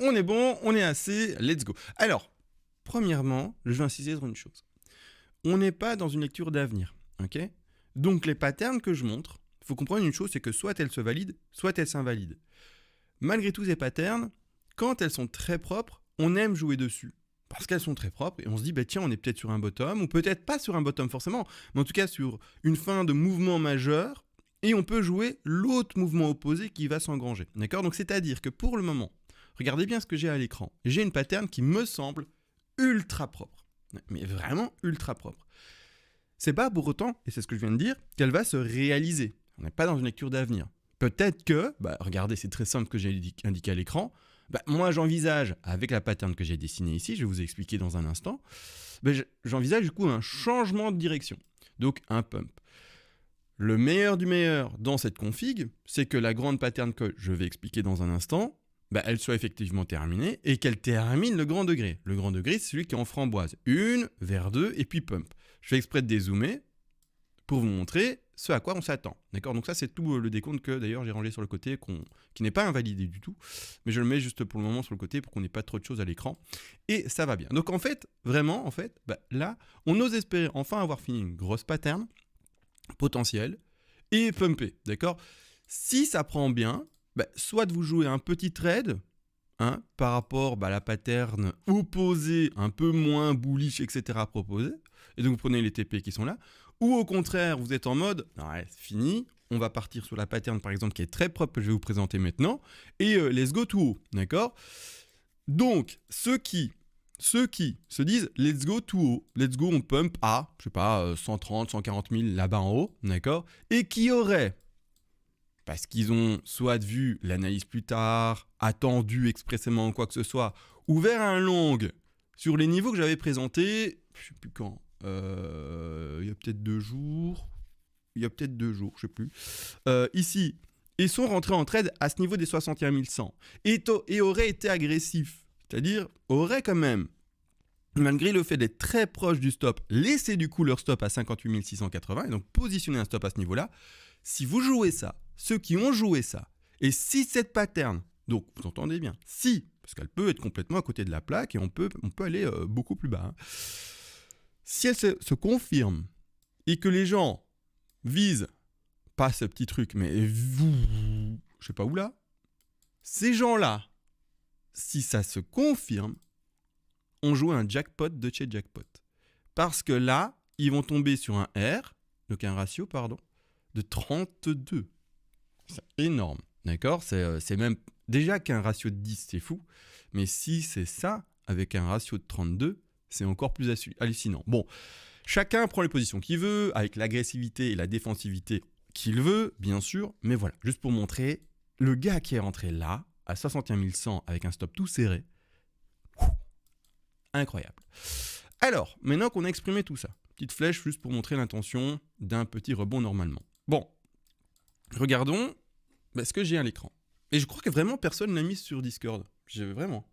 on est bon, on est assez, let's go. Alors, premièrement, je vais insister sur une chose. On n'est pas dans une lecture d'avenir, ok? Donc les patterns que je montre, il faut comprendre une chose, c'est que soit elles se valident, soit elles s'invalident. Malgré tous ces patterns, quand elles sont très propres, on aime jouer dessus. Parce qu'elles sont très propres et on se dit, bah tiens, on est peut-être sur un bottom, ou peut-être pas sur un bottom forcément, mais en tout cas sur une fin de mouvement majeur, et on peut jouer l'autre mouvement opposé qui va s'engranger. D'accord? Donc c'est-à-dire que pour le moment, regardez bien ce que j'ai à l'écran. J'ai une pattern qui me semble ultra propre. Mais vraiment ultra propre. C'est pas pour autant, et c'est ce que je viens de dire, qu'elle va se réaliser. On n'est pas dans une lecture d'avenir. Peut-être que, regardez, c'est très simple que j'ai indiqué à l'écran, moi j'envisage, avec la pattern que j'ai dessinée ici, je vais vous expliquer dans un instant, j'envisage du coup un changement de direction. Donc un pump. Le meilleur du meilleur dans cette config, c'est que la grande pattern que je vais expliquer dans un instant, elle soit effectivement terminée et qu'elle termine le grand degré. Le grand degré, c'est celui qui est en framboise. 1, vers 2 et puis pump. Je fais exprès de dézoomer pour vous montrer ce à quoi on s'attend. D'accord? Donc ça, c'est tout le décompte que d'ailleurs j'ai rangé sur le côté, qui n'est pas invalidé du tout. Mais je le mets juste pour le moment sur le côté pour qu'on n'ait pas trop de choses à l'écran. Et ça va bien. Donc en fait, vraiment, là, on ose espérer enfin avoir fini une grosse pattern potentielle et pumper. D'accord? Si ça prend bien, soit de vous jouer un petit trade, par rapport à la pattern opposée, un peu moins bullish, etc. proposée, et donc vous prenez les TP qui sont là, ou au contraire, vous êtes en mode, ouais, c'est fini, on va partir sur la pattern par exemple qui est très propre que je vais vous présenter maintenant, et let's go to haut, d'accord? Donc, ceux qui se disent let's go to haut, let's go on pump à, 130, 140 000 là-bas en haut, d'accord? Et qui auraient, parce qu'ils ont soit vu l'analyse plus tard, attendu expressément quoi que ce soit, ouvert un long sur les niveaux que j'avais présentés, je ne sais plus quand, il y a peut-être 2 jours, je ne sais plus, ici, et sont rentrés en trade à ce niveau des 61 100, et auraient été agressifs, c'est-à-dire auraient quand même, malgré le fait d'être très proche du stop, laissé du coup leur stop à 58 680, et donc positionner un stop à ce niveau-là. Si vous jouez ça, ceux qui ont joué ça, et si cette pattern, donc vous entendez bien, si, parce qu'elle peut être complètement à côté de la plaque et on peut aller beaucoup plus bas, si elle se confirme et que les gens visent, pas ce petit truc, mais vous, je sais pas où là, ces gens-là, si ça se confirme, on joue un jackpot de chez jackpot. Parce que là, ils vont tomber sur un R, donc un ratio, de 32. C'est énorme, d'accord? C'est même déjà qu'un ratio de 10, c'est fou. Mais si c'est ça, avec un ratio de 32, c'est encore plus hallucinant. Bon, chacun prend les positions qu'il veut, avec l'agressivité et la défensivité qu'il veut, bien sûr. Mais voilà, juste pour montrer, le gars qui est rentré là, à 61 100, avec un stop tout serré, incroyable. Alors, maintenant qu'on a exprimé tout ça, petite flèche juste pour montrer l'intention d'un petit rebond normalement. Bon, regardons ce que j'ai à l'écran. Et je crois que vraiment personne ne l'a mis sur Discord. Vraiment.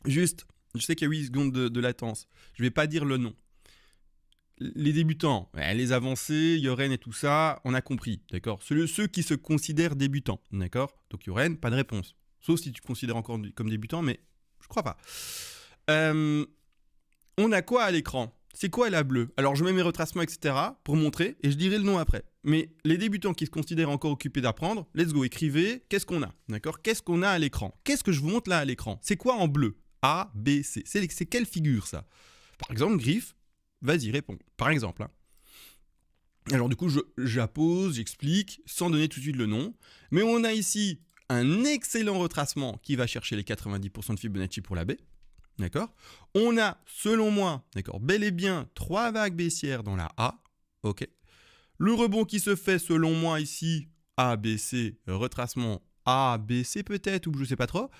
Juste, je sais qu'il y a 8 secondes de latence. Je ne vais pas dire le nom. Les débutants, les avancés, Yoren et tout ça, on a compris, d'accord? Ceux qui se considèrent débutants, d'accord? Donc Yoren, pas de réponse. Sauf si tu considères encore comme débutant, mais je crois pas. On a quoi à l'écran? C'est quoi la bleue? Alors je mets mes retracements, etc. pour montrer, et je dirai le nom après. Mais les débutants qui se considèrent encore occupés d'apprendre, let's go, écrivez, qu'est-ce qu'on a? D'accord? Qu'est-ce qu'on a à l'écran? Qu'est-ce que je vous montre là à l'écran? C'est quoi en bleu? A, B, C. C'est quelle figure ça? Par exemple, Griff, vas-y, réponds. Par exemple. Alors du coup, j'appose, j'explique, sans donner tout de suite le nom. Mais on a ici un excellent retracement qui va chercher les 90% de Fibonacci pour la B. D'accord? On a, selon moi, d'accord, bel et bien 3 vagues baissières dans la A. Ok. Le rebond qui se fait, selon moi, ici, A, B, C, retracement A, B, C peut-être, ou je ne sais pas trop.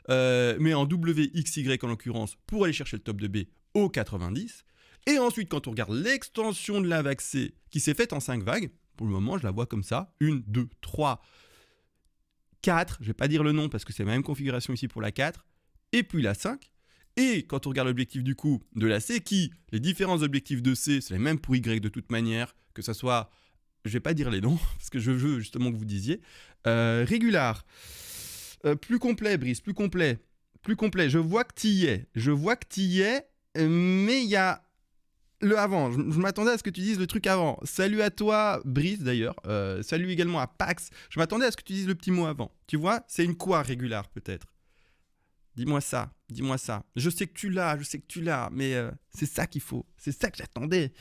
Mais en W, X, Y en l'occurrence, pour aller chercher le top de B au 90. Et ensuite, quand on regarde l'extension de la vague C qui s'est faite en 5 vagues, pour le moment, je la vois comme ça. 1, 2, 3, 4. Je ne vais pas dire le nom parce que c'est la même configuration ici pour la 4. Et puis la 5. Et quand on regarde l'objectif du coup de la C, les différents objectifs de C, c'est les mêmes pour Y de toute manière, que ça soit, je vais pas dire les noms, parce que je veux justement que vous disiez, régular, Plus complet, Brice, plus complet. Plus complet. Je vois que tu y es. Mais il y a le avant. Je m'attendais à ce que tu dises le truc avant. Salut à toi, Brice, d'ailleurs. Salut également à Pax. Je m'attendais à ce que tu dises le petit mot avant. Tu vois, c'est une quoi régulière, peut-être. Dis-moi ça. Je sais que tu l'as, mais c'est ça qu'il faut. C'est ça que j'attendais.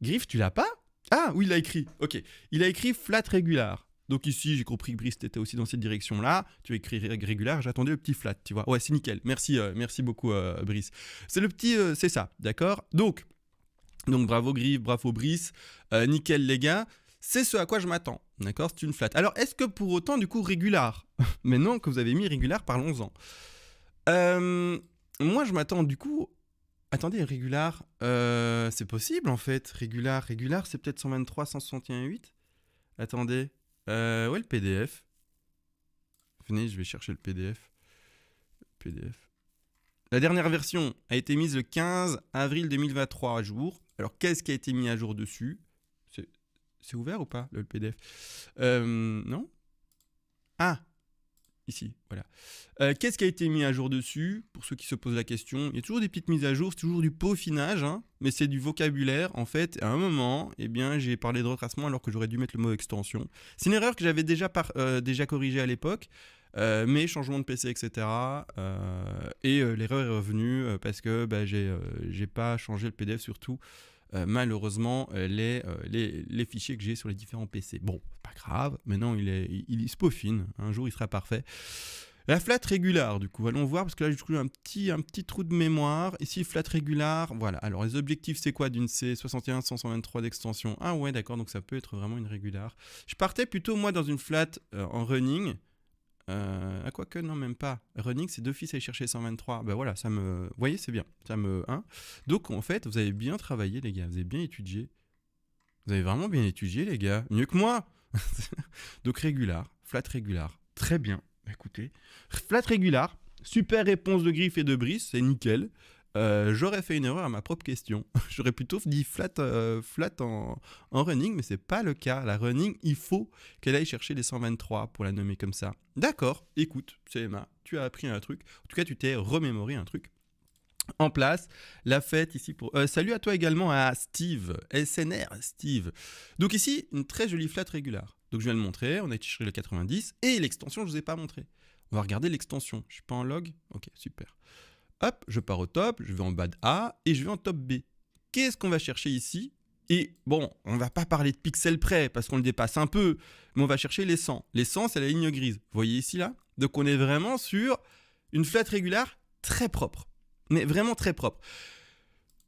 Griff, tu l'as pas? Ah, oui, il l'a écrit. Ok. Il a écrit flat régulière. Donc ici, j'ai compris que Brice, t'étais aussi dans cette direction-là. Tu as écrit régulière, j'attendais le petit flat, tu vois. Ouais, c'est nickel. Merci beaucoup, Brice. C'est le petit, c'est ça, d'accord? Donc, bravo Griff, bravo Brice. Nickel, les gars. C'est ce à quoi je m'attends, d'accord? C'est une flat. Alors, est-ce que pour autant, du coup, régulière? Maintenant que vous avez mis régulière, parlons-en. Moi, je m'attends, du coup... Attendez, régulière, c'est possible, en fait. Régulière, c'est peut-être 123, 161.8. Attendez... ouais, le PDF. Venez, je vais chercher le PDF. La dernière version a été mise le 15 avril 2023 à jour. Alors, qu'est-ce qui a été mis à jour dessus? C'est ouvert ou pas, le PDF? Non? Ah, ici, voilà. Qu'est-ce qui a été mis à jour dessus? Pour ceux qui se posent la question, il y a toujours des petites mises à jour, c'est toujours du peaufinage, hein, mais c'est du vocabulaire. En fait, à un moment, eh bien, j'ai parlé de retracement alors que j'aurais dû mettre le mot extension. C'est une erreur que j'avais déjà corrigée à l'époque, mais changement de PC, etc. L'erreur est revenue parce que j'ai pas changé le PDF surtout. Malheureusement, les fichiers que j'ai sur les différents PC. Bon, pas grave, maintenant il se peaufine, un jour il sera parfait. La flat régulière, du coup, allons voir, parce que là j'ai trouvé un petit trou de mémoire. Ici, flat régulière, voilà. Alors les objectifs, c'est quoi d'une C61 123 d'extension? Ah ouais, d'accord, donc ça peut être vraiment une régulière. Je partais plutôt, moi, dans une flat en running. Quoi que non, même pas. Running, c'est d'office aller chercher 123. Ben voilà, vous voyez, c'est bien. Donc en fait, vous avez bien travaillé, les gars. Vous avez bien étudié. Vous avez vraiment bien étudié, les gars. Mieux que moi. Donc régulière, flat régulière. Très bien. Écoutez, flat régulière. Super réponse de Griff et de Brice, c'est nickel. J'aurais fait une erreur à ma propre question. J'aurais plutôt dit flat en running, mais c'est pas le cas. La running, il faut qu'elle aille chercher les 123 pour la nommer comme ça. D'accord, écoute, CMA, tu as appris un truc. En tout cas, tu t'es remémoré un truc. En place, la fête ici pour... salut à toi également à Steve, SNR Steve. Donc ici, une très jolie flat régulière. Donc je viens de le montrer, on a cherché le 90 et l'extension, je ne vous ai pas montré. On va regarder l'extension. Je suis pas en log? Ok, super. Hop, je pars au top, je vais en bas de A et je vais en top B. Qu'est-ce qu'on va chercher ici? Et bon, on ne va pas parler de pixels près parce qu'on le dépasse un peu, mais on va chercher les 100. Les 100, c'est la ligne grise. Vous voyez ici, là? Donc on est vraiment sur une flat régulière très propre. Mais vraiment très propre.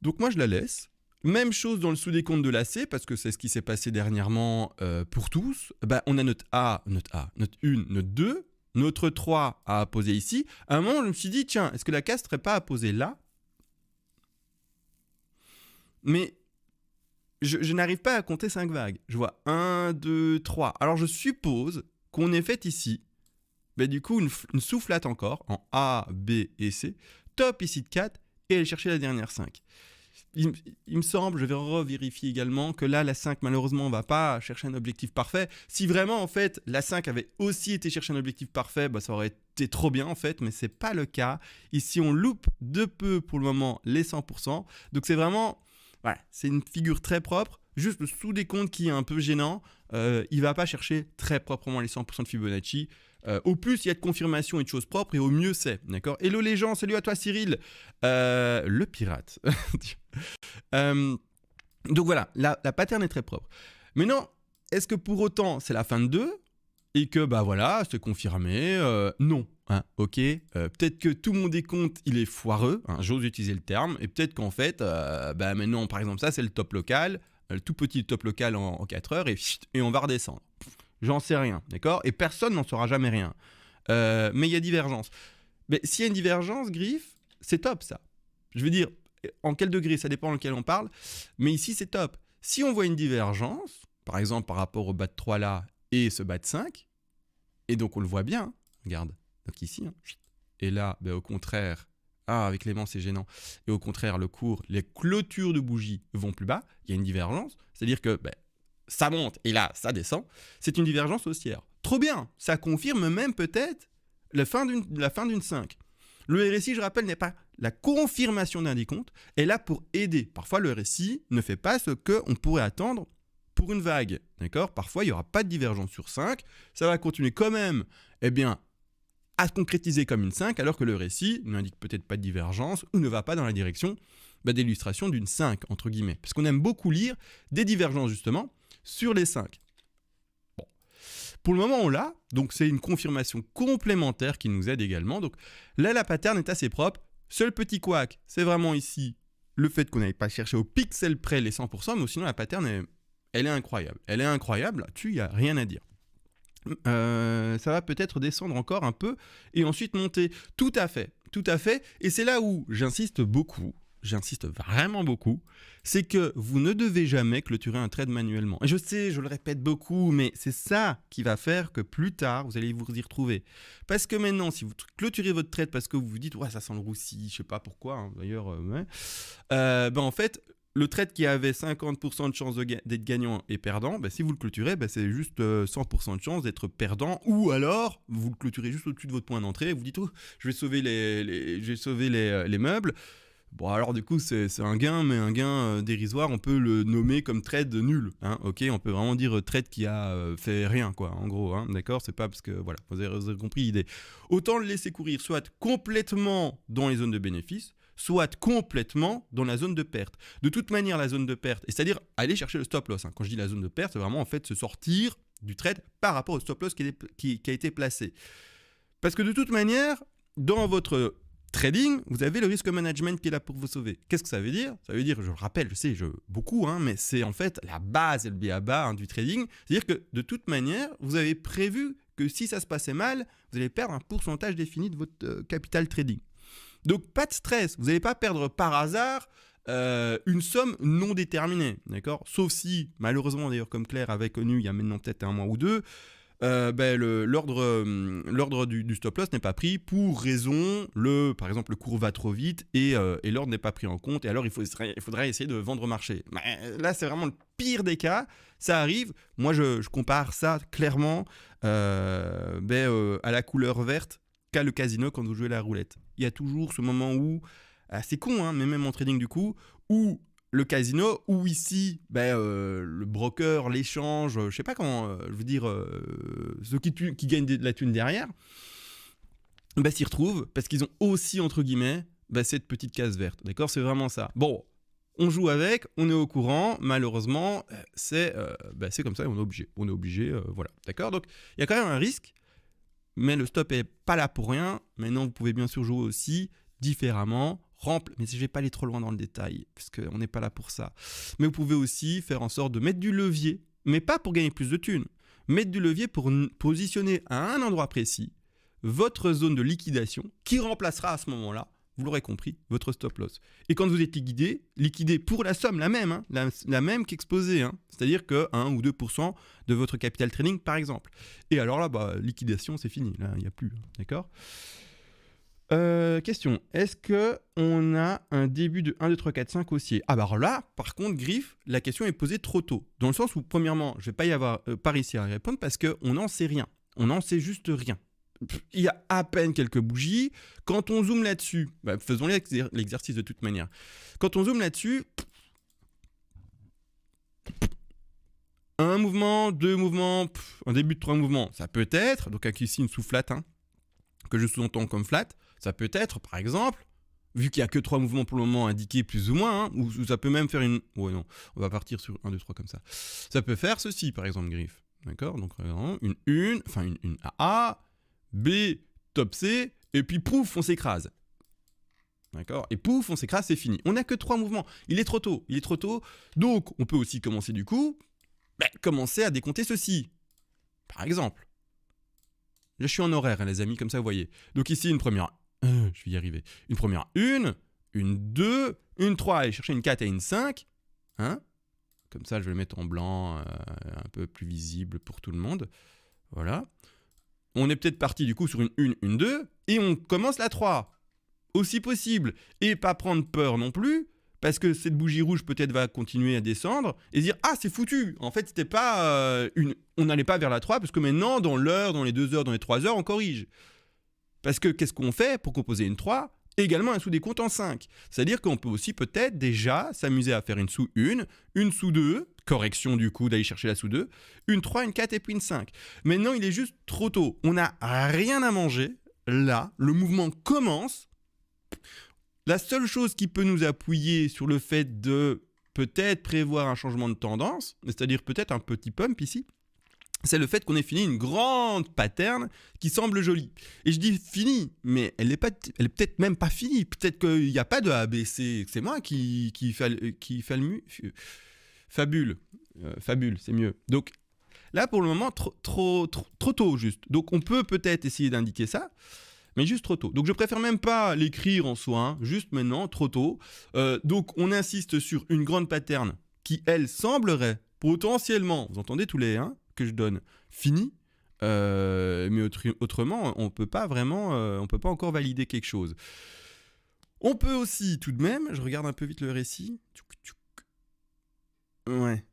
Donc moi, je la laisse. Même chose dans le sous-décompte de l'AC, parce que c'est ce qui s'est passé dernièrement pour tous. On a notre A, notre 1, notre 2... Notre 3 à poser ici. À un moment, je me suis dit, tiens, est-ce que la case ne serait pas à poser là? Mais je n'arrive pas à compter 5 vagues. Je vois 1, 2, 3. Alors, je suppose qu'on ait fait ici, du coup, une sous-flat encore, en A, B et C. Top ici de 4, et aller chercher la dernière 5. Il me semble, je vais revérifier également, que là, la 5, malheureusement, on ne va pas chercher un objectif parfait. Si vraiment, en fait, la 5 avait aussi été chercher un objectif parfait, ça aurait été trop bien, en fait, mais ce n'est pas le cas. Ici, on loupe de peu, pour le moment, les 100%. Donc, c'est vraiment... Voilà, c'est une figure très propre. Juste le sous-décompte qui est un peu gênant. Il ne va pas chercher très proprement les 100% de Fibonacci. Au plus, il y a de confirmation et de choses propres, et au mieux, c'est. D'accord? Hello les gens, salut à toi Cyril. Le pirate. Donc voilà, la pattern est très propre. Maintenant, est-ce que pour autant, c'est la fin de 2 et que, voilà, c'est confirmé? Non. Hein, ok, peut-être que tout mon décompte, il est foireux, hein, j'ose utiliser le terme, et peut-être qu'en fait, maintenant, par exemple, ça, c'est le top local, le tout petit top local en 4 heures, et on va redescendre. J'en sais rien, d'accord? Et personne n'en saura jamais rien. Mais il y a divergence. Mais s'il y a une divergence, Griff, c'est top, ça. Je veux dire, en quel degré, ça dépend lequel on parle, mais ici, c'est top. Si on voit une divergence, par exemple, par rapport au bas de 3 là, et ce bas de 5, et donc on le voit bien, regarde, donc ici, hein, et là, au contraire, avec l'aimant, c'est gênant, et au contraire, le cours, les clôtures de bougies vont plus bas, il y a une divergence, c'est-à-dire que ça monte et là, ça descend. C'est une divergence haussière. Trop bien, ça confirme même peut-être la fin d'une 5. Le RSI, je rappelle, n'est pas la confirmation d'un décompte, elle est là pour aider. Parfois, le RSI ne fait pas ce qu'on pourrait attendre pour une vague. D'accord ? Parfois, il n'y aura pas de divergence sur 5. Ça va continuer quand même, à se concrétiser comme une 5, alors que le RSI n'indique peut-être pas de divergence ou ne va pas dans la direction d'illustration d'une 5, entre guillemets. Parce qu'on aime beaucoup lire des divergences, justement, sur les 5. Bon. Pour le moment, on l'a. Donc, c'est une confirmation complémentaire qui nous aide également. Donc, là, la pattern est assez propre. Seul petit couac, c'est vraiment ici le fait qu'on n'avait pas cherché au pixel près les 100%, mais sinon, la pattern, elle est incroyable. Elle est incroyable. Là-dessus, il n'y a rien à dire. Ça va peut-être descendre encore un peu et ensuite monter. Tout à fait. Et c'est là où j'insiste vraiment beaucoup, c'est que vous ne devez jamais clôturer un trade manuellement. Et je sais, je le répète beaucoup, mais c'est ça qui va faire que plus tard, vous allez vous y retrouver. Parce que maintenant, si vous clôturez votre trade parce que vous vous dites « ouais, ça sent le roussi », je sais pas pourquoi, hein, d'ailleurs, en fait, le trade qui avait 50% de chance d'être gagnant et perdant, si vous le clôturez, c'est juste 100% de chance d'être perdant. Ou alors, vous le clôturez juste au-dessus de votre point d'entrée et vous dites oh, je vais sauver les meubles. Bon, alors du coup, c'est un gain, mais un gain dérisoire. On peut le nommer comme trade nul. Hein, ok, on peut vraiment dire trade qui a fait rien, quoi, en gros. Hein, d'accord, c'est pas parce que, voilà, vous avez compris l'idée. Autant le laisser courir, soit complètement dans les zones de bénéfice, soit complètement dans la zone de perte. De toute manière, la zone de perte, c'est-à-dire aller chercher le stop loss. Hein. Quand je dis la zone de perte, c'est vraiment en fait se sortir du trade par rapport au stop loss qui a été placé. Parce que de toute manière, dans votre trading, vous avez le risk management qui est là pour vous sauver. Qu'est-ce que ça veut dire ? Ça veut dire, je le rappelle, je sais, beaucoup, mais c'est en fait la base et le b.a.-ba du trading. C'est-à-dire que de toute manière, vous avez prévu que si ça se passait mal, vous allez perdre un pourcentage défini de votre capital trading. Donc, pas de stress. Vous n'allez pas perdre par hasard une somme non déterminée. D'accord ? Sauf si, malheureusement, d'ailleurs, comme Claire avait connu il y a maintenant peut-être un mois ou deux, l'ordre du stop loss n'est pas pris pour raison, par exemple, le cours va trop vite et l'ordre n'est pas pris en compte. Et alors, il faudrait essayer de vendre au marché. Mais là, c'est vraiment le pire des cas. Ça arrive. Moi, je compare ça clairement à la couleur verte qu'a le casino quand vous jouez la roulette. Il y a toujours ce moment où, c'est con, hein, mais même en trading du coup, où le casino, ou ici, le broker, l'échange, je sais pas comment, ceux qui gagnent de la thune derrière, s'y retrouvent parce qu'ils ont aussi, entre guillemets, cette petite case verte. D'accord ? C'est vraiment ça. Bon, on joue avec, on est au courant, malheureusement, c'est comme ça, on est obligé, voilà. D'accord ? Donc, il y a quand même un risque, mais le stop est pas là pour rien. Maintenant, vous pouvez bien sûr jouer aussi différemment, mais je ne vais pas aller trop loin dans le détail, parce qu'on n'est pas là pour ça. Mais vous pouvez aussi faire en sorte de mettre du levier, mais pas pour gagner plus de thunes. Mettre du levier pour positionner à un endroit précis votre zone de liquidation qui remplacera à ce moment-là, vous l'aurez compris, votre stop loss. Et quand vous êtes liquidé pour la somme, la même, hein, la même qu'exposée, hein, c'est-à-dire que 1 ou 2% de votre capital trading, par exemple. Et alors là, liquidation, c'est fini, là, il n'y a plus, hein, d'accord ? Question, est-ce qu'on a un début de 1, 2, 3, 4, 5 haussier ? Alors là, par contre, Griff, la question est posée trop tôt. Dans le sens où, premièrement, je ne vais pas réussir à répondre parce qu'on n'en sait rien. On n'en sait juste rien. Il y a à peine quelques bougies. Quand on zoome là-dessus, faisons l'exercice de toute manière. Quand on zoome là-dessus, un mouvement, 2 mouvements, un début de 3 mouvements, ça peut être, donc ici une sous-flat, hein, que je sous-entends comme flat, ça peut être, par exemple, vu qu'il n'y a que 3 mouvements pour le moment indiqués plus ou moins, hein, ou ça peut même faire une... Ouais, non, on va partir sur 1, 2, 3 comme ça. Ça peut faire ceci, par exemple, Griff. D'accord ? Donc, une A, B, top C, et puis pouf, on s'écrase. D'accord ? Et pouf, on s'écrase, c'est fini. On n'a que 3 mouvements. Il est trop tôt. Donc, on peut aussi commencer du coup, commencer à décompter ceci. Par exemple. Là, je suis en horaire, hein, les amis, comme ça, vous voyez. Donc ici, une première... je vais y arriver. Une première 1, une 2, une 3, aller chercher une 4 et une 5. Hein ? Comme ça, je vais le mettre en blanc, un peu plus visible pour tout le monde. Voilà. On est peut-être parti du coup sur une 1, une 2, et on commence la 3. Aussi possible. Et pas prendre peur non plus, parce que cette bougie rouge peut-être va continuer à descendre, et dire « Ah, c'est foutu !» En fait, c'était pas on n'allait pas vers la 3, parce que maintenant, dans l'heure, dans les 2 heures, dans les 3 heures, on corrige. Parce que qu'est-ce qu'on fait pour composer une 3 ? Également un sous-décompte en 5. C'est-à-dire qu'on peut aussi peut-être déjà s'amuser à faire une sous 1, une sous 2, correction du coup d'aller chercher la sous 2, une 3, une 4 et puis une 5. Maintenant, il est juste trop tôt. On n'a rien à manger. Là, le mouvement commence. La seule chose qui peut nous appuyer sur le fait de peut-être prévoir un changement de tendance, c'est-à-dire peut-être un petit pump ici, c'est le fait qu'on ait fini une grande pattern qui semble jolie. Et je dis fini, mais elle est peut-être même pas finie. Peut-être qu'il n'y a pas de ABC. C'est moi qui fabule. Fabule, c'est mieux. Donc là, pour le moment, trop tôt juste. Donc on peut peut-être essayer d'indiquer ça, mais juste trop tôt. Donc je préfère même pas l'écrire en soi, hein, juste maintenant, trop tôt. Donc on insiste sur une grande pattern qui, elle, semblerait potentiellement, vous entendez tous les que je donne, fini, mais autrement, on peut pas vraiment, on peut pas encore valider quelque chose. On peut aussi, tout de même, je regarde un peu vite le récit. Ouais.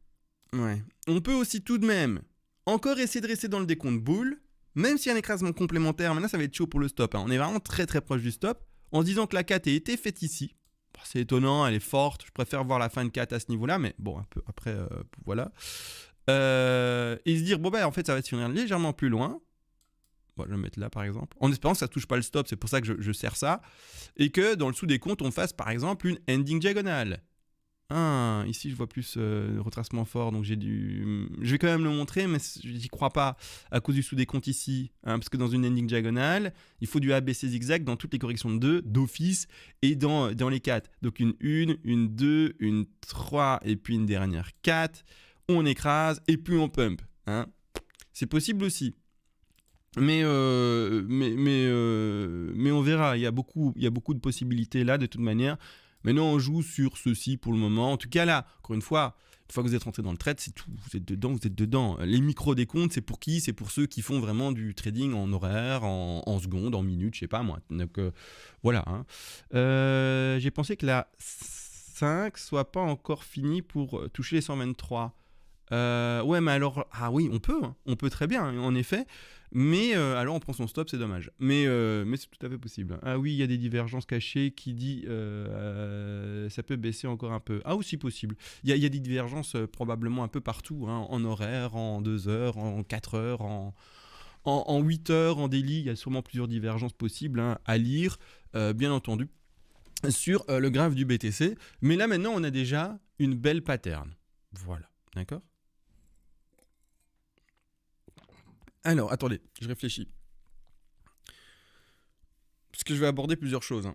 On peut aussi tout de même encore essayer de rester dans le décompte boule, même s'il y a un écrasement complémentaire. Maintenant, ça va être chaud pour le stop. On est vraiment très très proche du stop, en se disant que la 4 a été faite ici. C'est étonnant, elle est forte. Je préfère voir la fin de 4 à ce niveau-là, mais bon, un peu après, voilà. Et se dire, bon, en fait, ça va se finir légèrement plus loin. Bon, je vais me mettre là, par exemple. En espérant que ça ne touche pas le stop, c'est pour ça que je sers ça. Et que dans le sous-décompte, on fasse, par exemple, une ending diagonale. Ici, je vois plus retracement fort, donc je vais quand même le montrer, mais je n'y crois pas à cause du sous-décompte ici. Parce que dans une ending diagonale, il faut du ABC zigzag dans toutes les corrections de 2, d'office, et dans les 4. Donc une 2, une 3, et puis une dernière 4. On écrase et puis on pump. C'est possible aussi. Mais on verra. Il y a beaucoup de possibilités là de toute manière. Maintenant, on joue sur ceci pour le moment. En tout cas là, encore une fois que vous êtes rentré dans le trade, c'est tout. Vous êtes dedans. Les micro-décomptes, c'est pour qui ? C'est pour ceux qui font vraiment du trading en horaire, en secondes, en minutes, je sais pas moi. Donc voilà. J'ai pensé que la 5 soit pas encore finie pour toucher les 123. Ouais, mais alors, oui, on peut très bien, en effet, mais alors on prend son stop, c'est dommage, mais c'est tout à fait possible. Ah oui, il y a des divergences cachées qui dit ça peut baisser encore un peu. Aussi possible. Il y a des divergences probablement un peu partout, en horaire, en 2 heures, en 4 heures, en 8 heures, en daily, il y a sûrement plusieurs divergences possibles à lire, bien entendu, sur le graphe du BTC, mais là maintenant on a déjà une belle pattern. Voilà, d'accord ? Alors, attendez, je réfléchis. Parce que je vais aborder plusieurs choses.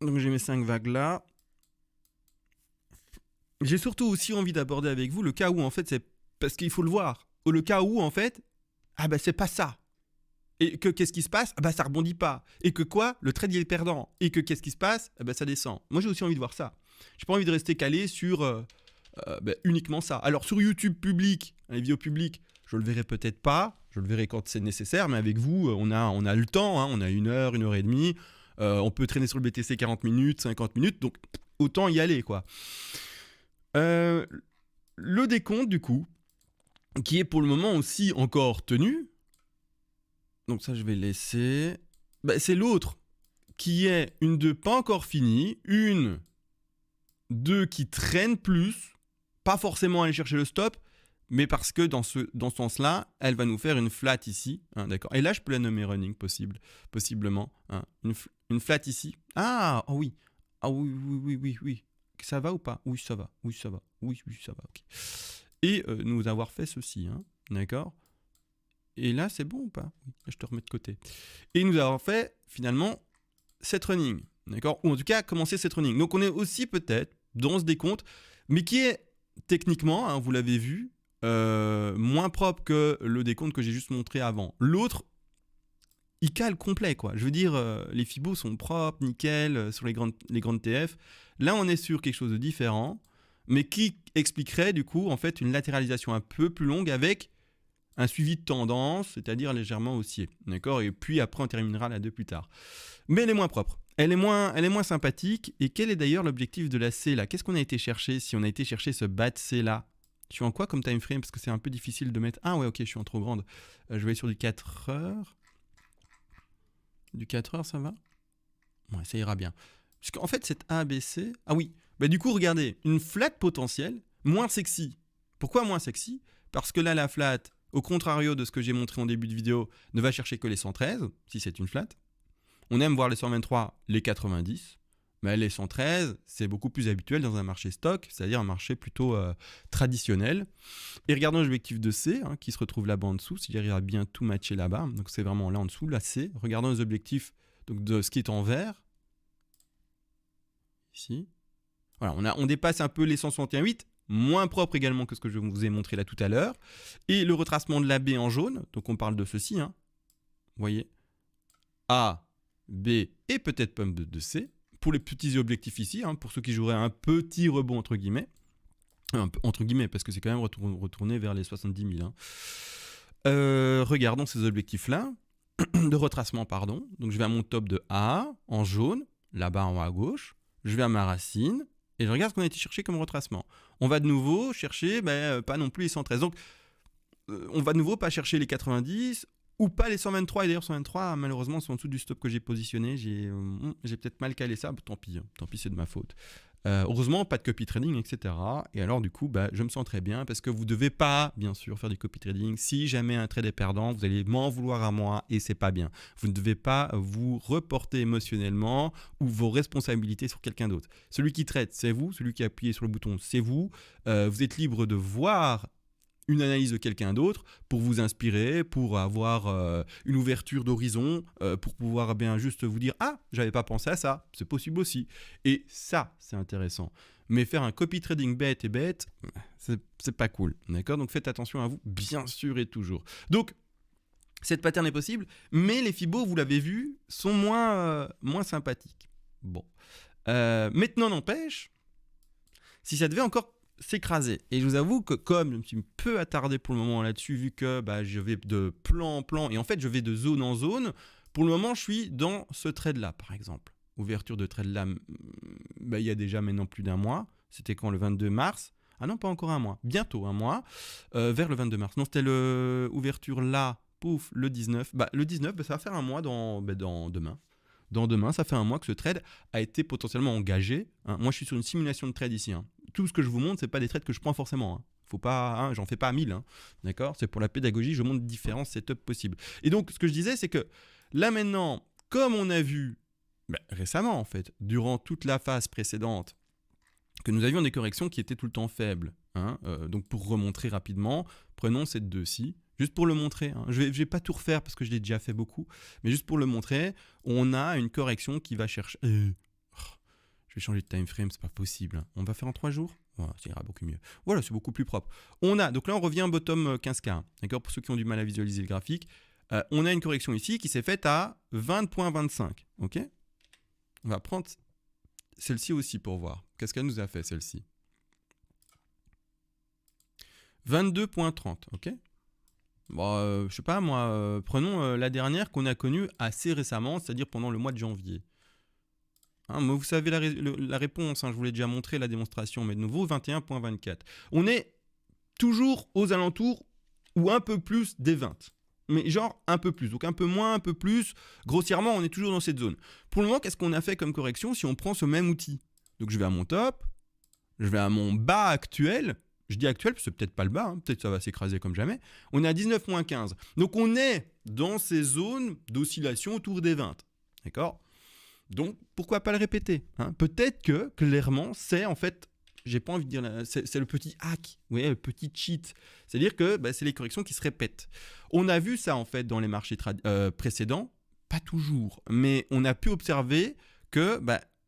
Donc j'ai mes 5 vagues là. J'ai surtout aussi envie d'aborder avec vous le cas où en fait c'est... Parce qu'il faut le voir. Le cas où en fait, c'est pas ça. Et que qu'est-ce qui se passe ? Ça rebondit pas. Et que quoi ? Le trade il est perdant. Et que qu'est-ce qui se passe ? Ça descend. Moi j'ai aussi envie de voir ça. J'ai pas envie de rester calé sur uniquement ça. Alors sur YouTube public, les vidéos publiques, je le verrai peut-être pas, je le verrai quand c'est nécessaire, mais avec vous, on a le temps, on a 1 heure, 1 heure et demie, on peut traîner sur le BTC 40 minutes, 50 minutes, donc autant y aller, quoi. Le décompte, du coup, qui est pour le moment aussi encore tenu, donc ça je vais laisser, c'est l'autre, qui est une 2 pas encore finie, une 2 qui traîne plus, pas forcément aller chercher le stop, mais parce que dans ce sens-là, elle va nous faire une flat ici, d'accord. Et là, je peux la nommer running, possiblement. Une flat ici. Oui. Oui. Ça va ou pas ? Oui, ça va. Oui, ça va. Ok. Et nous avoir fait ceci, d'accord. Et là, c'est bon ou pas ? Oui, là, je te remets de côté. Et nous avoir fait, finalement, cette running, d'accord. Ou en tout cas, commencer cette running. Donc, on est aussi peut-être dans ce décompte, mais qui est techniquement, vous l'avez vu, moins propre que le décompte que j'ai juste montré avant. L'autre, il cale complet, quoi. Je veux dire, les Fibos sont propres, nickel, sur les grandes TF. Là, on est sur quelque chose de différent, mais qui expliquerait, du coup, en fait, une latéralisation un peu plus longue avec un suivi de tendance, c'est-à-dire légèrement haussier, d'accord. Et puis après, on terminera la 2 plus tard. Mais elle est moins propre. Elle est moins sympathique. Et quel est d'ailleurs l'objectif de la C, là ? Qu'est-ce qu'on a été chercher si on a été chercher ce bas de C, là ? Je suis en quoi comme time frame ? Parce que c'est un peu difficile de mettre... ouais, ok, je suis en trop grande. Je vais aller sur du 4 heures. Du 4 heures, ça va? Ouais, ça ira bien. Parce qu'en fait, cette ABC... Ah oui, bah du coup, regardez, une flat potentielle, moins sexy. Pourquoi moins sexy? Parce que là, la flat, au contrario de ce que j'ai montré en début de vidéo, ne va chercher que les 113, si c'est une flat. On aime voir les 123, les 90. Mais les 113, c'est beaucoup plus habituel dans un marché stock, c'est-à-dire un marché plutôt traditionnel. Et regardons l'objectif de C, qui se retrouve là-bas en dessous, s'il arrive à bien tout matcher là-bas. Donc c'est vraiment là en dessous, là C. Regardons les objectifs donc, de ce qui est en vert. Ici. Voilà, on dépasse un peu les 161,8, moins propre également que ce que je vous ai montré là tout à l'heure. Et le retracement de la B en jaune, donc on parle de ceci. Vous voyez, A, B et peut-être pomme de C. Pour les petits objectifs ici, pour ceux qui joueraient un petit rebond entre guillemets, parce que c'est quand même retourné vers les 70 000. Regardons ces objectifs-là, de retracement, pardon. Donc je vais à mon top de A, en jaune, là-bas en haut à gauche, je vais à ma racine, et je regarde ce qu'on a été chercher comme retracement. On va de nouveau chercher, pas non plus les 113. Donc on va de nouveau pas chercher les 90, ou pas les 123, et d'ailleurs 123 malheureusement sont en dessous du stop que j'ai positionné, j'ai peut-être mal calé ça, tant pis c'est de ma faute. Heureusement pas de copy trading, etc. Et alors du coup je me sens très bien parce que vous ne devez pas bien sûr faire du copy trading. Si jamais un trade est perdant, vous allez m'en vouloir à moi et c'est pas bien. Vous ne devez pas vous reporter émotionnellement ou vos responsabilités sur quelqu'un d'autre. Celui qui trade c'est vous, celui qui a appuyé sur le bouton c'est vous. Vous êtes libre de voir une analyse de quelqu'un d'autre pour vous inspirer, pour avoir une ouverture d'horizon, pour pouvoir bien juste vous dire « Ah, j'avais pas pensé à ça, c'est possible aussi ». Et ça, c'est intéressant. Mais faire un copy trading bête et bête, c'est pas cool. D'accord? Donc faites attention à vous, bien sûr et toujours. Donc, cette pattern est possible, mais les Fibos, vous l'avez vu, sont moins sympathiques. Bon. Maintenant, n'empêche, si ça devait encore s'écraser. Et je vous avoue que comme je me suis un peu attardé pour le moment là-dessus, vu que je vais de plan en plan, et en fait je vais de zone en zone, pour le moment je suis dans ce trade-là par exemple. Ouverture de trade-là, il y a déjà maintenant plus d'un mois. C'était quand, le 22 mars? Ah non, pas encore un mois. Bientôt un mois, vers le 22 mars. Non, c'était l'ouverture là, pouf, le 19. Le 19, ça va faire un mois dans demain. Dans demain, ça fait un mois que ce trade a été potentiellement engagé. Moi, je suis sur une simulation de trade ici. Tout ce que je vous montre, ce n'est pas des trades que je prends forcément. Faut pas, j'en fais pas 1000. D'accord? C'est pour la pédagogie, je montre différents setups possibles. Et donc, ce que je disais, c'est que là maintenant, comme on a vu récemment, en fait, durant toute la phase précédente, que nous avions des corrections qui étaient tout le temps faibles. Donc, pour remontrer rapidement, prenons cette 2-ci. Juste pour le montrer, je vais pas tout refaire parce que je l'ai déjà fait beaucoup, mais juste pour le montrer, on a une correction qui va chercher... je vais changer de time frame, c'est pas possible. On va faire en 3 jours? Voilà, ça ira beaucoup mieux. Voilà, c'est beaucoup plus propre. Donc là, on revient bottom 15K. D'accord? Pour ceux qui ont du mal à visualiser le graphique, on a une correction ici qui s'est faite à 20,25. Ok? On va prendre celle-ci aussi pour voir. Qu'est-ce qu'elle nous a fait, celle-ci? 22,30. Ok? Bon, je sais pas moi, prenons la dernière qu'on a connue assez récemment, c'est-à-dire pendant le mois de janvier. Mais vous savez la réponse, je vous l'ai déjà montré la démonstration, mais de nouveau 21,24. On est toujours aux alentours ou un peu plus des 20. Mais genre un peu plus, donc un peu moins, un peu plus. Grossièrement, on est toujours dans cette zone. Pour le moment, qu'est-ce qu'on a fait comme correction si on prend ce même outil? Donc je vais à mon top, je vais à mon bas actuel. Je dis actuel, parce que c'est peut-être pas le bas, peut-être que ça va s'écraser comme jamais. On est à 19,15. Donc on est dans ces zones d'oscillation autour des 20. D'accord? Donc pourquoi pas le répéter? Peut-être que clairement c'est en fait, j'ai pas envie de dire, c'est le petit hack, le petit cheat. C'est-à-dire que c'est les corrections qui se répètent. On a vu ça en fait dans les marchés précédents, pas toujours, mais on a pu observer que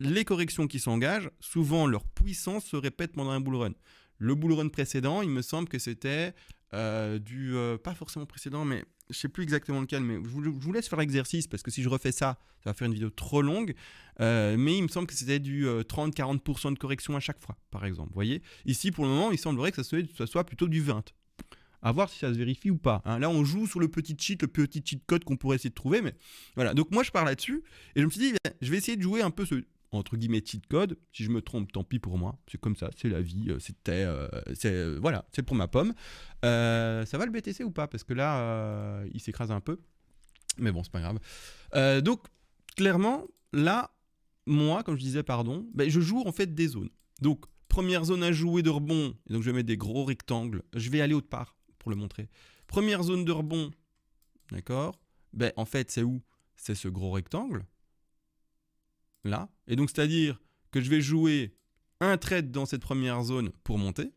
les corrections qui s'engagent, souvent leur puissance se répète pendant un bull run. Le bull run précédent, il me semble que c'était pas forcément précédent, mais je ne sais plus exactement lequel, mais je vous laisse faire l'exercice parce que si je refais ça, ça va faire une vidéo trop longue. Mais il me semble que c'était du 30-40% de correction à chaque fois, par exemple. Vous voyez? Ici, pour le moment, il semblerait que ça soit plutôt du 20%. À voir si ça se vérifie ou pas. Là, on joue sur le petit cheat code qu'on pourrait essayer de trouver. Mais voilà. Donc, moi, je pars là-dessus et je me suis dit, je vais essayer de jouer un peu ce entre guillemets cheat code. Si je me trompe, tant pis pour moi. C'est comme ça, c'est la vie. Voilà, c'est pour ma pomme. Ça va le BTC ou pas? Parce que là, il s'écrase un peu. Mais bon, c'est pas grave. Donc, clairement, là, moi, comme je disais, je joue en fait des zones. Donc, première zone à jouer de rebond, et donc je vais mettre des gros rectangles. Je vais aller autre part pour le montrer. Première zone de rebond, d'accord. En fait, c'est où? C'est ce gros rectangle, là. Et donc, c'est-à-dire que je vais jouer un trade dans cette première zone pour monter.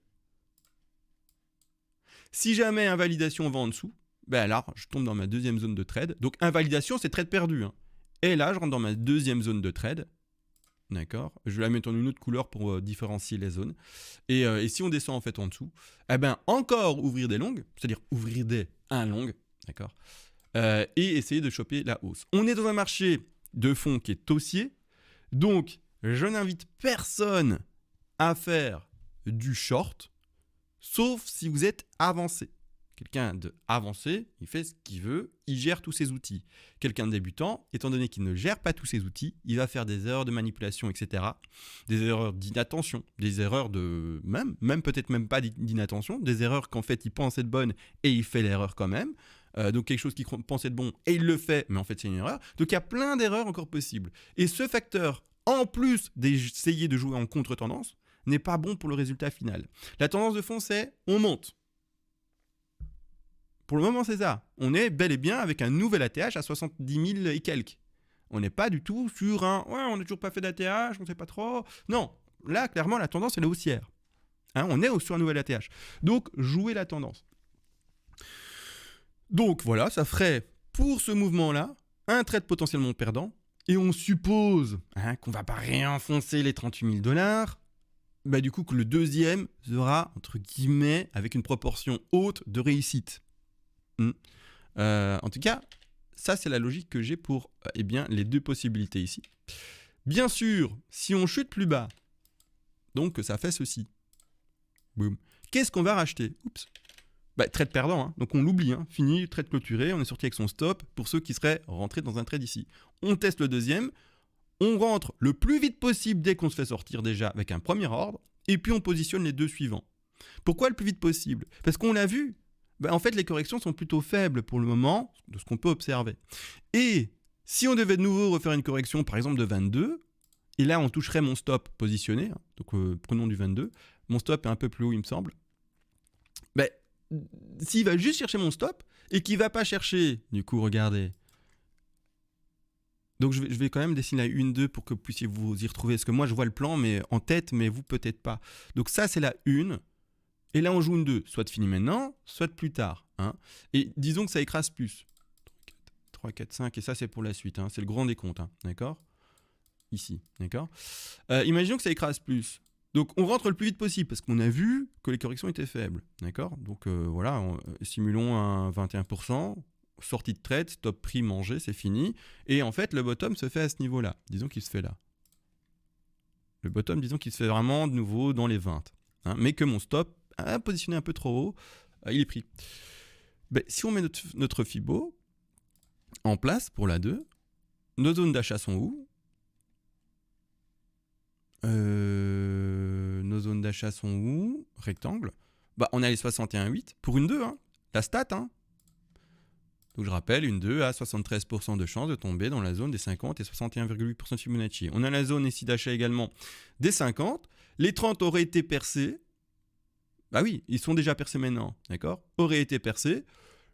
Si jamais invalidation va en dessous, là, je tombe dans ma deuxième zone de trade. Donc, invalidation, c'est trade perdu. Hein. Et là, je rentre dans ma deuxième zone de trade. D'accord. Je vais la mettre en une autre couleur pour différencier les zones. Et si on descend en fait en dessous, encore ouvrir des longues, c'est-à-dire ouvrir des 1 long, d'accord, et essayer de choper la hausse. On est dans un marché de fonds qui est haussier, donc je n'invite personne à faire du short, sauf si vous êtes avancé. Quelqu'un d'avancé, il fait ce qu'il veut, il gère tous ses outils. Quelqu'un de débutant, étant donné qu'il ne gère pas tous ses outils, il va faire des erreurs de manipulation, etc. Des erreurs d'inattention, des erreurs de... même peut-être même pas d'inattention, des erreurs qu'en fait il pense être bonne et il fait l'erreur quand même. Donc quelque chose qu'il pense être bon et il le fait, mais en fait c'est une erreur. Donc il y a plein d'erreurs encore possibles. Et ce facteur, en plus d'essayer de jouer en contre-tendance, n'est pas bon pour le résultat final. La tendance de fond, c'est on monte. Pour le moment, c'est ça. On est bel et bien avec un nouvel ATH à 70 000 et quelques. On n'est pas du tout sur un « ouais, on n'a toujours pas fait d'ATH, on ne sait pas trop ». Non, là, clairement, la tendance, elle est haussière. Hein, on est sur un nouvel ATH. Donc, jouez la tendance. Donc, voilà, ça ferait, pour ce mouvement-là, un trade potentiellement perdant. Et on suppose qu'on ne va pas réenfoncer les 38 000 $. Du coup, que le deuxième sera, entre guillemets, avec une proportion haute de réussite. En tout cas, ça c'est la logique que j'ai pour les deux possibilités ici. Bien sûr, si on chute plus bas, donc ça fait ceci. Boum. Qu'est-ce qu'on va racheter? Oups. Trade perdant, hein. Donc on l'oublie, hein. Fini, trade clôturé, on est sorti avec son stop pour ceux qui seraient rentrés dans un trade ici. On teste le deuxième, on rentre le plus vite possible dès qu'on se fait sortir déjà avec un premier ordre, et puis on positionne les deux suivants. Pourquoi le plus vite possible? Parce qu'on l'a vu. En fait, les corrections sont plutôt faibles pour le moment, de ce qu'on peut observer. Et si on devait de nouveau refaire une correction, par exemple de 22, et là on toucherait mon stop positionné, hein, donc prenons du 22, mon stop est un peu plus haut il me semble, s'il va juste chercher mon stop, et qu'il ne va pas chercher, du coup regardez, donc je vais quand même dessiner la 1-2 pour que vous puissiez vous y retrouver, parce que moi je vois le plan mais en tête, mais vous peut-être pas. Donc ça c'est la 1. Et là, on joue une 2, soit de fini maintenant, soit de plus tard. Hein. Et disons que ça écrase plus. 3, 4, 5, et ça, c'est pour la suite. Hein. C'est le grand décompte. Hein. D'accord? Ici. D'accord? Imaginons que ça écrase plus. Donc, on rentre le plus vite possible, parce qu'on a vu que les corrections étaient faibles. D'accord? Donc, voilà, simulons un 21%. Sortie de trade, stop prix mangé, c'est fini. Et en fait, le bottom se fait à ce niveau-là. Disons qu'il se fait là. Le bottom, disons qu'il se fait vraiment de nouveau dans les 20. Hein. Mais que mon stop positionné un peu trop haut, il est pris. Si on met notre Fibo en place pour la 2, nos zones d'achat sont où? Nos zones d'achat sont où? Rectangle. On a les 61,8 pour une 2, hein, la stat. Hein. Donc je rappelle, une 2 a 73% de chance de tomber dans la zone des 50 et 61,8% de Fibonacci. On a la zone ici d'achat également des 50. Les 30 auraient été percés. Oui, ils sont déjà percés maintenant, d'accord? Auraient été percés.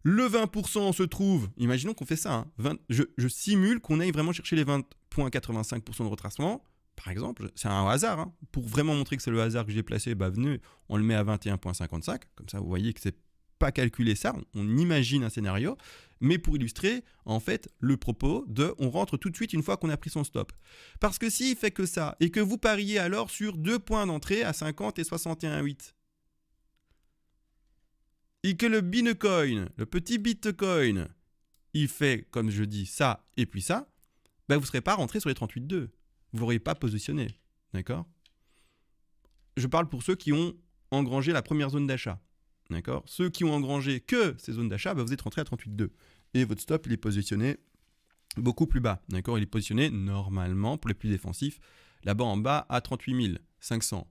Le 20% se trouve, imaginons qu'on fait ça, hein, je simule qu'on aille vraiment chercher les 20,85% de retracement, par exemple, c'est un hasard, hein, pour vraiment montrer que c'est le hasard que j'ai placé, venez, on le met à 21,55, comme ça vous voyez que c'est pas calculé ça, on imagine un scénario, mais pour illustrer, en fait, le propos de on rentre tout de suite une fois qu'on a pris son stop. Parce que s'il fait que ça, et que vous pariez alors sur 2 points d'entrée à 50 et 61,8, et que le Bitcoin, le petit Bitcoin, il fait, comme je dis, ça et puis ça, vous ne serez pas rentré sur les 38,2. Vous n'auriez pas positionné. D'accord? Je parle pour ceux qui ont engrangé la première zone d'achat. D'accord? Ceux qui ont engrangé que ces zones d'achat, vous êtes rentré à 38,2. Et votre stop, il est positionné beaucoup plus bas. D'accord? Il est positionné normalement, pour les plus défensifs, là-bas en bas à 38 500.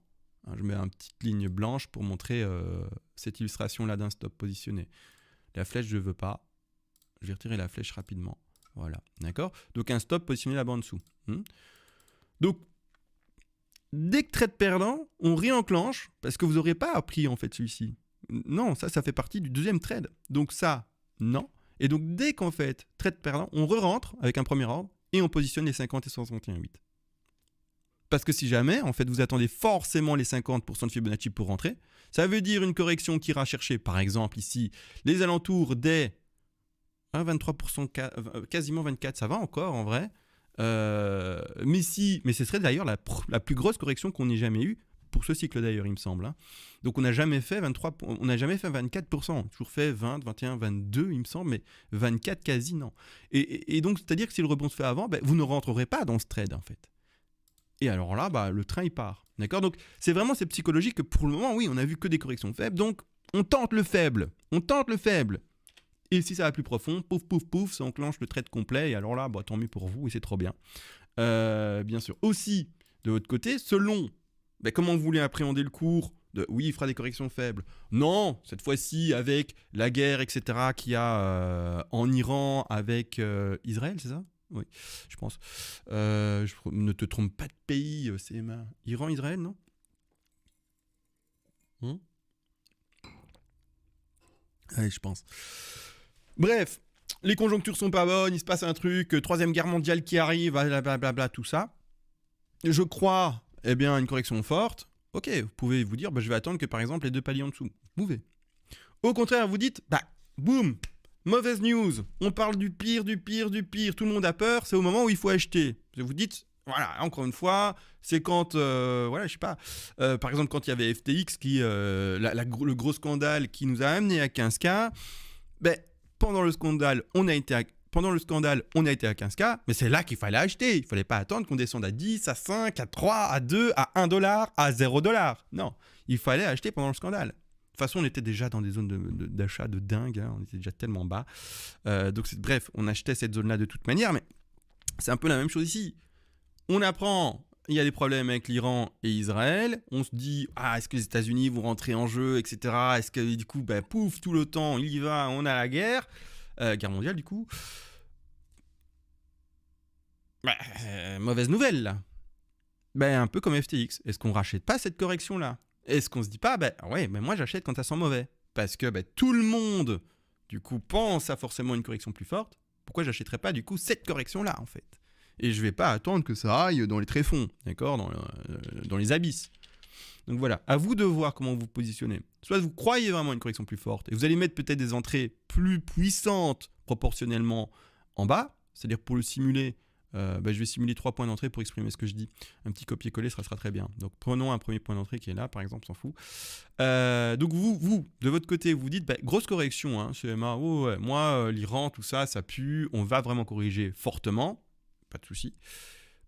Je mets une petite ligne blanche pour montrer cette illustration-là d'un stop positionné. La flèche, je ne veux pas. je vais retirer la flèche rapidement. Voilà, d'accord. Donc un stop positionné là-bas en dessous. Donc, dès que trade perdant, on réenclenche parce que vous n'aurez pas appris en fait celui-ci. Non, ça fait partie du deuxième trade. Donc ça, non. Et donc dès qu'en fait trade perdant, on re-rentre avec un premier ordre et on positionne les 50 et 61,8. Parce que si jamais, en fait, vous attendez forcément les 50% de Fibonacci pour rentrer, ça veut dire une correction qui ira chercher, par exemple ici, les alentours des 23%, quasiment 24%, ça va encore en vrai. Mais ce serait d'ailleurs la plus grosse correction qu'on ait jamais eue pour ce cycle d'ailleurs, il me semble. Donc on n'a jamais fait 24%, toujours fait 20, 21, 22, il me semble, mais 24 quasi non. Et donc c'est-à-dire que si le rebond se fait avant, vous ne rentrerez pas dans ce trade en fait. Et alors là, le train il part. D'accord ? Donc c'est vraiment cette psychologie que pour le moment, oui, on n'a vu que des corrections faibles, donc on tente le faible. Et si ça va plus profond, pouf, pouf, pouf, ça enclenche le trade complet. Et alors là, tant mieux pour vous et c'est trop bien. Bien sûr. Aussi, de votre côté, selon comment vous voulez appréhender le cours, oui, il fera des corrections faibles. Non, cette fois-ci, avec la guerre, etc., qu'il y a en Iran avec Israël, c'est ça ? Oui, je pense. Ne te trompe pas de pays, CMA. Iran, Israël, non ? Oui, je pense. Bref, les conjonctures sont pas bonnes, il se passe un truc, troisième guerre mondiale qui arrive, blablabla, tout ça. Je crois, une correction forte. Ok, vous pouvez vous dire, je vais attendre que par exemple les 2 paliers en dessous. Vous pouvez. Au contraire, vous dites, boum, mauvaise news, on parle du pire, tout le monde a peur, c'est au moment où il faut acheter. Vous dites, voilà, encore une fois, c'est quand, je sais pas, par exemple quand il y avait FTX, le gros scandale qui nous a amené à 15K, pendant le scandale, on a été à 15K, mais c'est là qu'il fallait acheter. Il ne fallait pas attendre qu'on descende à 10, à 5, à 3, à 2, à 1 $, à 0 $. Non, il fallait acheter pendant le scandale. De toute façon, on était déjà dans des zones d'achat de dingue. On était déjà tellement bas. Bref, on achetait cette zone-là de toute manière, mais c'est un peu la même chose ici. On apprend, il y a des problèmes avec l'Iran et Israël. On se dit, est-ce que les États-Unis vont rentrer en jeu, etc. Est-ce que du coup, pouf, tout le temps, il y va, on a la guerre. Guerre mondiale, du coup. Mauvaise nouvelle, là. Un peu comme FTX. Est-ce qu'on rachète pas cette correction-là ? Est-ce qu'on se dit pas, moi j'achète quand ça sent mauvais ? Parce que tout le monde, du coup, pense à forcément une correction plus forte. Pourquoi j'achèterais pas, du coup, cette correction-là, en fait ? Et je vais pas attendre que ça aille dans les tréfonds, d'accord ? Dans les abysses. Donc voilà, à vous de voir comment vous vous positionnez. Soit vous croyez vraiment à une correction plus forte et vous allez mettre peut-être des entrées plus puissantes proportionnellement en bas, c'est-à-dire pour le simuler, je vais simuler 3 points d'entrée pour exprimer ce que je dis. Un petit copier-coller, ça sera très bien. Donc prenons un premier point d'entrée qui est là, par exemple, s'en fout. Donc vous, de votre côté, vous dites, grosse correction, CMA, moi, l'Iran, tout ça, ça pue, on va vraiment corriger fortement, pas de souci.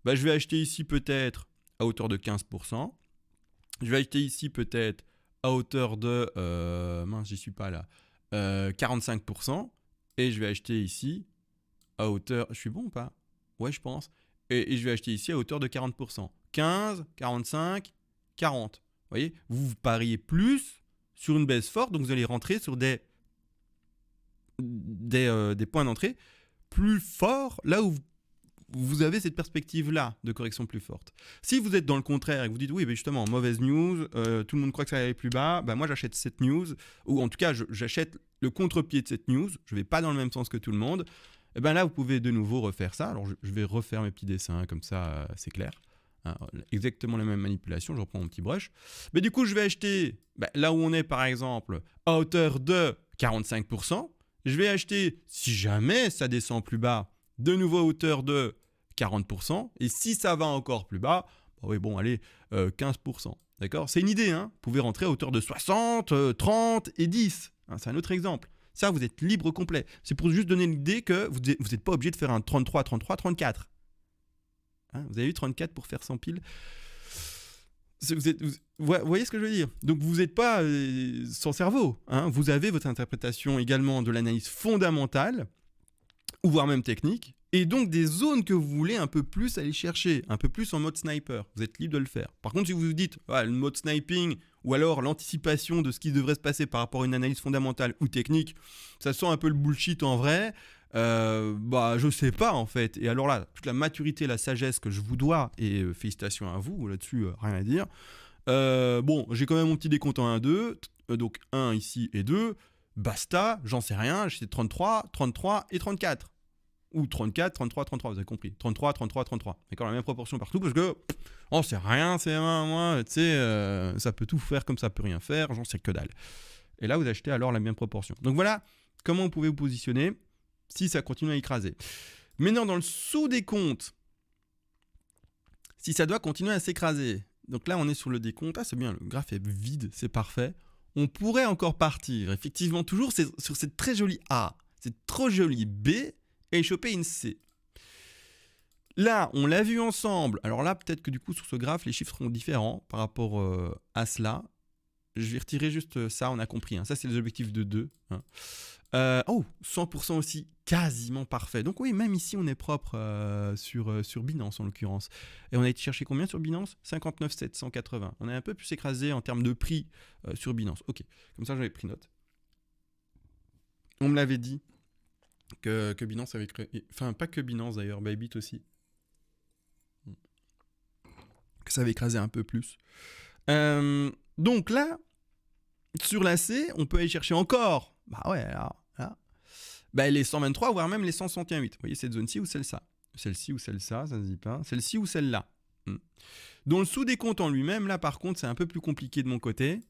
Je vais acheter ici peut-être à hauteur de 15%. Je vais acheter ici peut-être à hauteur de, j'y suis pas là, 45%. Et je vais acheter ici à hauteur, je suis bon ou pas ? Ouais, je pense. Et je vais acheter ici à hauteur de 40%. 15, 45, 40. Vous voyez, vous pariez plus sur une baisse forte, donc vous allez rentrer sur des points d'entrée plus forts, là où vous avez cette perspective-là de correction plus forte. Si vous êtes dans le contraire et que vous dites, oui, justement, mauvaise news, tout le monde croit que ça va aller plus bas, moi j'achète cette news, ou en tout cas j'achète le contre-pied de cette news, je ne vais pas dans le même sens que tout le monde, là vous pouvez de nouveau refaire ça. Alors je vais refaire mes petits dessins, comme ça c'est clair. Exactement la même manipulation, je reprends mon petit brush. Mais du coup je vais acheter, là où on est par exemple, à hauteur de 45%, je vais acheter, si jamais ça descend plus bas, de nouveau à hauteur de 40%. Et si ça va encore plus bas, 15%. D'accord ? C'est une idée, Vous pouvez rentrer à hauteur de 60, 30 et 10. C'est un autre exemple. Ça, vous êtes libre complet. C'est pour juste donner l'idée que vous n'êtes pas obligé de faire un 33, 33, 34. Vous avez eu 34 pour faire 100 piles. Vous voyez ce que je veux dire ? Donc vous n'êtes pas sans cerveau. Vous avez votre interprétation également de l'analyse fondamentale, ou voire même technique, et donc des zones que vous voulez un peu plus aller chercher, un peu plus en mode sniper. Vous êtes libre de le faire. Par contre, si vous vous dites, le mode sniping, ou alors l'anticipation de ce qui devrait se passer par rapport à une analyse fondamentale ou technique, ça sent un peu le bullshit en vrai, Je sais pas en fait. Et alors là, toute la maturité, la sagesse que je vous dois, et félicitations à vous, là-dessus, rien à dire. J'ai quand même mon petit décompte en 1, 2, donc 1 ici et 2, basta, j'en sais rien, j'étais 33, 33 et 34. Ou 34, 33, 33, vous avez compris. 33, 33, 33. D'accord, la même proportion partout, parce que on sait rien, c'est moi, tu sais, ça peut tout faire comme ça peut rien faire, j'en sais que dalle. Et là, vous achetez alors la même proportion. Donc voilà comment vous pouvez vous positionner si ça continue à écraser. Maintenant, dans le sous-décompte, si ça doit continuer à s'écraser, donc là, on est sur le décompte. Ah, c'est bien, le graphe est vide, c'est parfait. On pourrait encore partir, effectivement, toujours sur cette très jolie A, cette trop jolie B, et choper une C. Là, on l'a vu ensemble. Alors là, peut-être que du coup, sur ce graphe, les chiffres seront différents par rapport à cela. Je vais retirer juste ça, on a compris. Hein. Ça, c'est les objectifs de 2. Hein. 100% aussi, quasiment parfait. Donc oui, même ici, on est propre sur Binance, en l'occurrence. Et on a été chercher combien sur Binance ? 59 780. On est un peu plus écrasé en termes de prix sur Binance. Ok, comme ça, j'avais pris note. On me l'avait dit que Binance avait créé... Enfin, pas que Binance d'ailleurs, Bybit aussi. Que ça avait écrasé un peu plus. Donc là, sur la C, on peut aller chercher encore. Les 123, voire même les 161,8. Vous voyez cette zone-ci ou celle-là ? Celle-ci ou celle-là, ça ne se dit pas. Celle-ci ou celle-là. Dans le sous-décompte en lui-même, là par contre, c'est un peu plus compliqué de mon côté.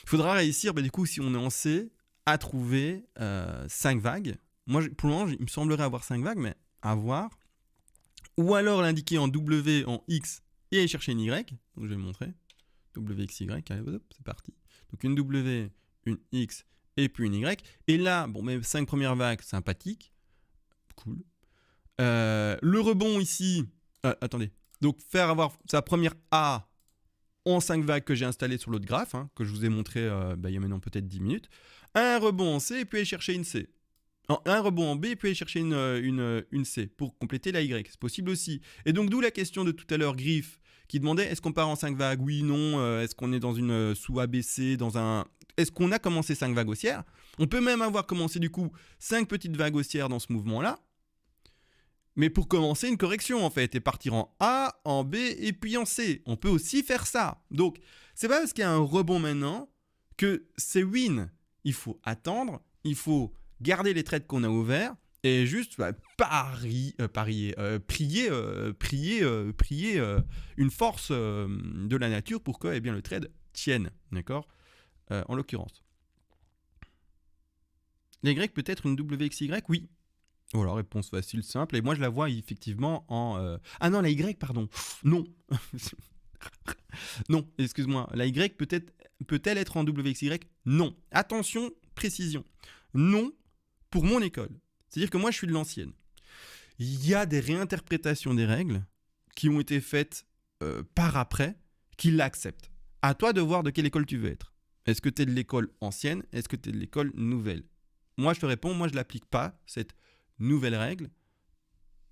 Il faudra réussir, du coup, si on est en C, à trouver 5 vagues. Moi, pour le moment, il me semblerait avoir 5 vagues, mais à voir. Ou alors l'indiquer en W, en X, et aller chercher une Y. Donc je vais le montrer. WXY, allez, hop, c'est parti. Donc une W, une X, et puis une Y. Et là, mes 5 premières vagues, sympathiques. Cool. Le rebond ici, attendez. Donc faire avoir sa première A en 5 vagues que j'ai installées sur l'autre graphe, hein, que je vous ai montré il y a maintenant peut-être 10 minutes. Un rebond en C, et puis aller chercher une C. Un rebond en B, et puis aller chercher une C pour compléter la Y. C'est possible aussi. Et donc d'où la question de tout à l'heure, Griff, qui demandait est-ce qu'on part en 5 vagues ? Oui, non. Est-ce qu'on est dans une sous-ABC, Est-ce qu'on a commencé 5 vagues haussières ? On peut même avoir commencé du coup 5 petites vagues haussières dans ce mouvement-là. Mais pour commencer une correction en fait, et partir en A, en B et puis en C. On peut aussi faire ça. Donc, c'est pas parce qu'il y a un rebond maintenant que c'est win. Il faut attendre, il faut garder les trades qu'on a ouverts et juste prier une force de la nature pour que le trade tienne, d'accord, en l'occurrence. La Y peut être une WXY ? Oui. Voilà, réponse facile, simple. Et moi, je la vois effectivement en... Ah non, la Y, pardon. Non. Non, excuse-moi. La Y peut-elle être en WXY ? Non. Attention, précision. Non, pour mon école. C'est-à-dire que moi, je suis de l'ancienne. Il y a des réinterprétations des règles qui ont été faites par après, qui l'acceptent. À toi de voir de quelle école tu veux être. Est-ce que tu es de l'école ancienne ? Est-ce que tu es de l'école nouvelle ? Moi, je te réponds, moi, je ne l'applique pas, cette nouvelle règle.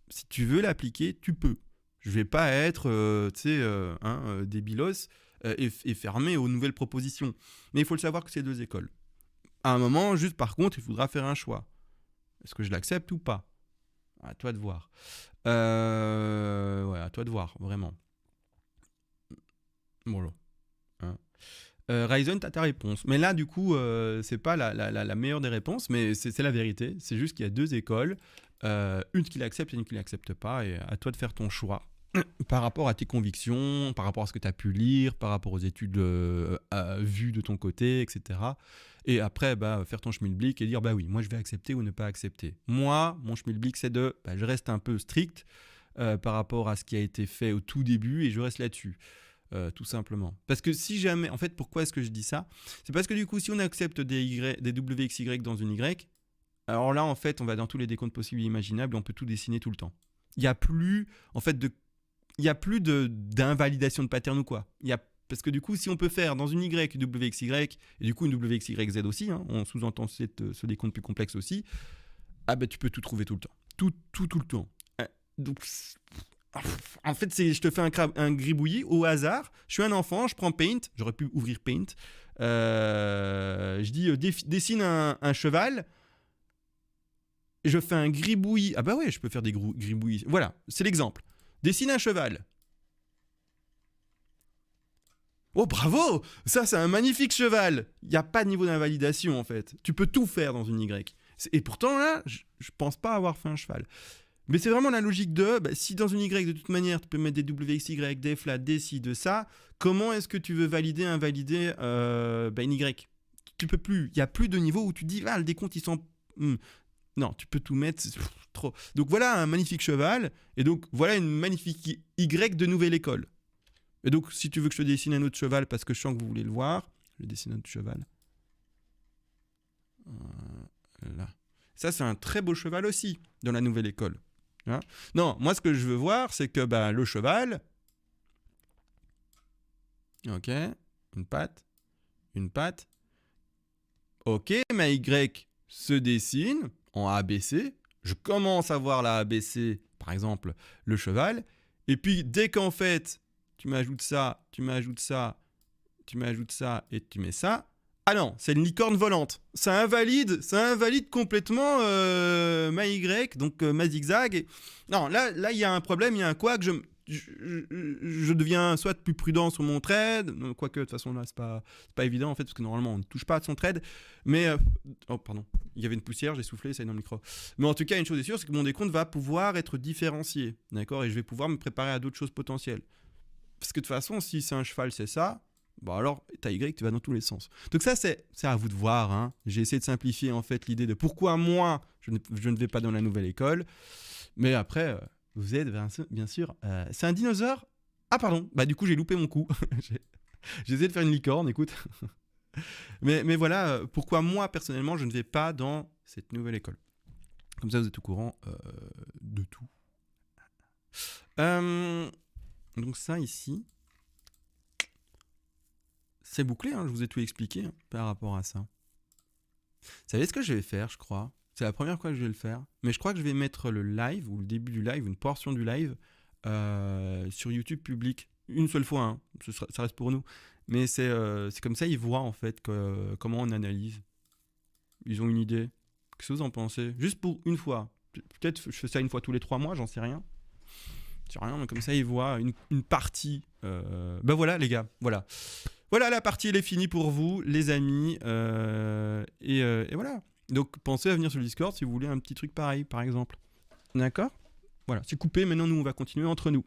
Si tu veux l'appliquer, tu peux. Je ne vais pas être, débilos et fermé aux nouvelles propositions. Mais il faut le savoir que c'est 2 écoles. À un moment, juste par contre, il faudra faire un choix. Est-ce que je l'accepte ou pas ? À toi de voir. À toi de voir, vraiment. Voilà. Ryzen, tu as ta réponse. Mais là, du coup, c'est pas la meilleure des réponses, mais c'est la vérité. C'est juste qu'il y a 2 écoles, une qui l'accepte et une qui ne l'accepte pas, et à toi de faire ton choix par rapport à tes convictions, par rapport à ce que tu as pu lire, par rapport aux études vues de ton côté, etc. Et après, faire ton schmilblick et dire, oui, moi je vais accepter ou ne pas accepter. Moi, mon schmilblick, c'est je reste un peu strict par rapport à ce qui a été fait au tout début et je reste là-dessus. Tout simplement. Parce que si jamais... En fait, pourquoi est-ce que je dis ça ? C'est parce que du coup, si on accepte des WXY dans une Y, alors là, en fait, on va dans tous les décomptes possibles et imaginables et on peut tout dessiner tout le temps. Il n'y a plus, en fait, d'invalidation de pattern ou quoi. Parce que du coup, si on peut faire dans une Y une WXY et du coup une WXYZ aussi, hein, on sous-entend ce décompte plus complexe aussi, tu peux tout trouver tout le temps. Tout le temps. Donc... En fait, je te fais un gribouillis au hasard. Je suis un enfant, je prends Paint. J'aurais pu ouvrir Paint. Je dis dessine un cheval. je fais un gribouillis. Ah bah ouais, je peux faire des gribouillis. Voilà, c'est l'exemple. Dessine un cheval. Oh bravo! Ça c'est un magnifique cheval. Il n'y a pas de niveau d'invalidation en fait. Tu peux tout faire dans une Y. Et pourtant là, je pense pas avoir fait un cheval. Mais c'est vraiment la logique de, si dans une Y de toute manière tu peux mettre des WXY, des flats, des ci, de ça, comment est-ce que tu veux valider, invalider une Y? Tu peux plus. Il n'y a plus de niveau où tu dis, le décompte ils sont... Non, tu peux tout mettre, c'est trop. Donc voilà un magnifique cheval, et donc voilà une magnifique Y de nouvelle école. Et donc, si tu veux que je te dessine un autre cheval, parce que je sens que vous voulez le voir, je vais dessiner un autre cheval. Là. Ça, c'est un très beau cheval aussi, dans la nouvelle école. Hein, non, moi, ce que je veux voir, c'est que le cheval... Ok, une patte. Ok, ma Y se dessine en ABC. Je commence à voir la ABC, par exemple, le cheval. Et puis, dès qu'en fait... tu m'ajoutes ça, et tu mets ça. Ah non, c'est une licorne volante. Ça invalide complètement ma Y, donc ma zigzag. Non, là, il y a un problème, il y a un couac. Je deviens soit plus prudent sur mon trade, quoique de toute façon là, c'est pas évident en fait, parce que normalement on ne touche pas à son trade. Mais, oh pardon, il y avait une poussière, j'ai soufflé, ça est dans le micro. Mais en tout cas, une chose est sûre, c'est que mon décompte va pouvoir être différencié, d'accord, et je vais pouvoir me préparer à d'autres choses potentielles. Parce que de toute façon, si c'est un cheval, c'est ça, alors ta Y, tu vas dans tous les sens. Donc ça, c'est à vous de voir. Hein. J'ai essayé de simplifier en fait l'idée de pourquoi moi, je ne vais pas dans la nouvelle école. Mais après, vous êtes bien sûr... c'est un dinosaure? Ah pardon, du coup j'ai loupé mon coup. J'ai essayé de faire une licorne, écoute. mais voilà, pourquoi moi, personnellement, je ne vais pas dans cette nouvelle école. Comme ça, vous êtes au courant de tout. Donc ça ici, c'est bouclé, hein, je vous ai tout expliqué par rapport à ça. Vous savez ce que je vais faire, je crois? C'est la première fois que je vais le faire, mais je crois que je vais mettre le live, ou le début du live, une portion du live, sur YouTube public. Une seule fois, hein. Ça reste pour nous. Mais c'est comme ça, ils voient en fait comment on analyse. Ils ont une idée. Qu'est-ce que vous en pensez? Juste pour une fois. Peut-être je fais ça une fois tous les 3 mois, j'en sais rien. Sur rien, mais comme ça ils voient une partie. Voilà les gars, voilà la partie elle est finie pour vous les amis, et voilà. Donc pensez à venir sur le Discord si vous voulez un petit truc pareil par exemple. D'accord. Voilà, c'est coupé, maintenant nous on va continuer entre nous.